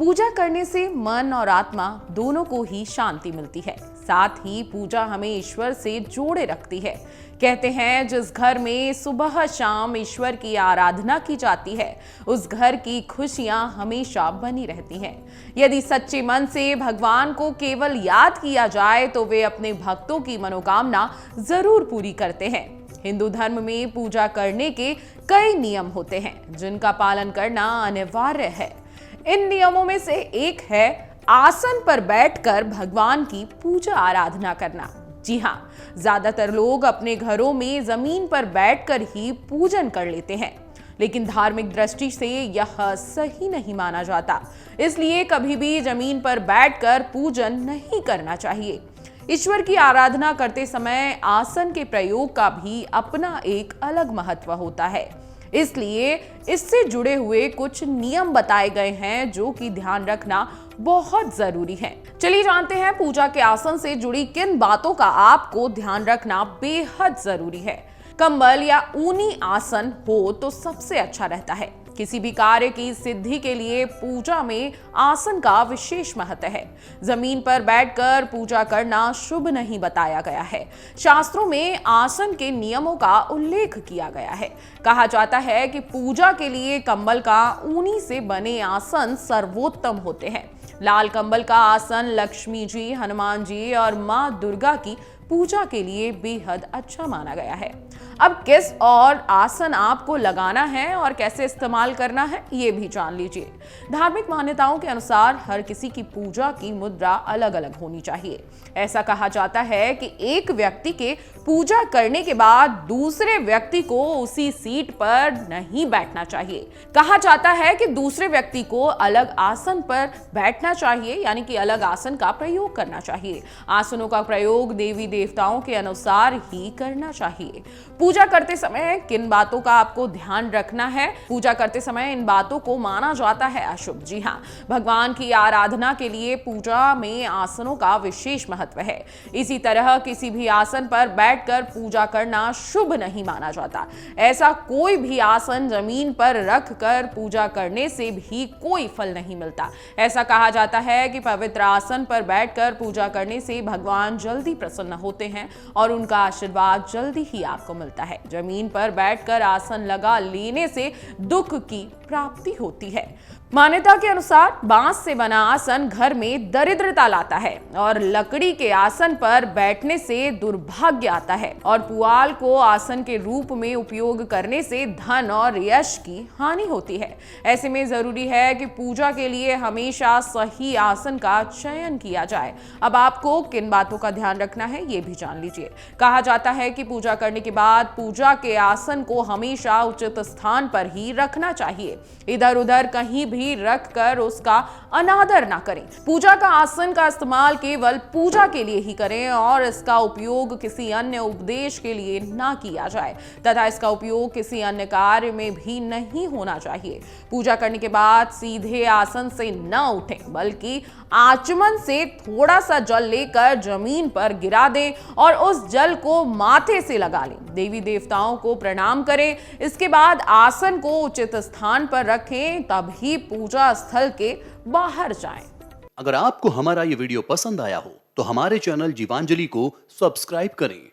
पूजा करने से मन और आत्मा दोनों को ही शांति मिलती है। साथ ही पूजा हमें ईश्वर से जोड़े रखती है। कहते हैं जिस घर में सुबह शाम ईश्वर की आराधना की जाती है उस घर की खुशियां हमेशा बनी रहती हैं। यदि सच्चे मन से भगवान को केवल याद किया जाए तो वे अपने भक्तों की मनोकामना जरूर पूरी करते हैं। हिंदू धर्म में पूजा करने के कई नियम होते हैं जिनका पालन करना अनिवार्य है। इन नियमों में से एक है आसन पर बैठकर भगवान की पूजा आराधना करना। जी हाँ, ज्यादातर लोग अपने घरों में जमीन पर बैठकर ही पूजन कर लेते हैं, लेकिन धार्मिक दृष्टि से यह सही नहीं माना जाता। इसलिए कभी भी जमीन पर बैठकर पूजन नहीं करना चाहिए। ईश्वर की आराधना करते समय आसन के प्रयोग का भी अपना एक अलग महत्व होता है, इसलिए इससे जुड़े हुए कुछ नियम बताए गए हैं जो कि ध्यान रखना बहुत जरूरी है। चलिए जानते हैं पूजा के आसन से जुड़ी किन बातों का आपको ध्यान रखना बेहद जरूरी है। कंबल या ऊनी आसन हो तो सबसे अच्छा रहता है। किसी भी कार्य की सिद्धि के लिए पूजा में आसन का विशेष महत्व है। जमीन पर बैठकर पूजा करना शुभ नहीं बताया गया है। शास्त्रों में आसन के नियमों का उल्लेख किया गया है। कहा जाता है कि पूजा के लिए कंबल का ऊनी से बने आसन सर्वोत्तम होते हैं। लाल कंबल का आसन लक्ष्मी जी, हनुमान जी और मां दुर्गा की पूजा के लिए बेहद अच्छा माना गया है। अब किस और आसन आपको लगाना है और कैसे इस्तेमाल करना है ये भी जान लीजिए। धार्मिक मान्यताओं के अनुसार हर किसी की पूजा की मुद्रा अलग अलग होनी चाहिए। ऐसा कहा जाता है कि एक व्यक्ति के पूजा करने के बाद दूसरे व्यक्ति को उसी सीट पर नहीं बैठना चाहिए। कहा जाता है कि दूसरे व्यक्ति को अलग आसन पर बैठना चाहिए, यानी कि अलग आसन का प्रयोग करना चाहिए। आसनों का प्रयोग देवी देवताओं के अनुसार ही करना चाहिए। पूजा करते समय किन बातों का आपको ध्यान रखना है? पूजा करते समय इन बातों को माना जाता है अशुभ। जी हाँ, भगवान की आराधना के लिए पूजा में आसनों का विशेष महत्व है। इसी तरह किसी भी आसन पर बैठकर पूजा करना शुभ नहीं माना जाता। ऐसा कोई भी आसन जमीन पर रखकर पूजा करने से भी कोई फल नहीं मिलता। ऐसा कहा जाता है कि पवित्र आसन पर बैठकर पूजा करने से भगवान जल्दी प्रसन्न होते हैं और उनका आशीर्वाद जल्दी ही आपको मिलता है। जमीन पर बैठकर आसन लगा लेने से दुख की प्राप्ति होती है। मान्यता के अनुसार बांस से बना आसन घर में दरिद्रता लाता है और लकड़ी के आसन पर बैठने से दुर्भाग्य आता है और पुआल को आसन के रूप में उपयोग करने से धन और यश की हानि होती है। ऐसे में जरूरी है कि पूजा के लिए हमेशा सही आसन का चयन किया जाए। अब आपको किन बातों का ध्यान रखना है ये भी जान लीजिए। कहा जाता है कि पूजा करने के बाद पूजा के आसन को हमेशा उचित स्थान पर ही रखना चाहिए। इधर उधर कहीं भी रखकर उसका अनादर ना करें। पूजा का आसन का इस्तेमाल केवल पूजा के लिए ही करें और इसका उपयोग किसी अन्य उपदेश के लिए ना किया जाए तथा इसका उपयोग किसी अन्य कार्य में भी नहीं होना चाहिए। पूजा करने के बाद सीधे आसन से न उठें बल्कि आचमन से थोड़ा सा जल लेकर जमीन पर गिरा दें और उस जल को माथे से लगा लें। देवी देवताओं को प्रणाम करें। इसके बाद आसन को उचित स्थान पर रखें, तभी पूजा स्थल के बाहर जाएं। अगर आपको हमारा ये वीडियो पसंद आया हो तो हमारे चैनल जीवांजलि को सब्सक्राइब करें।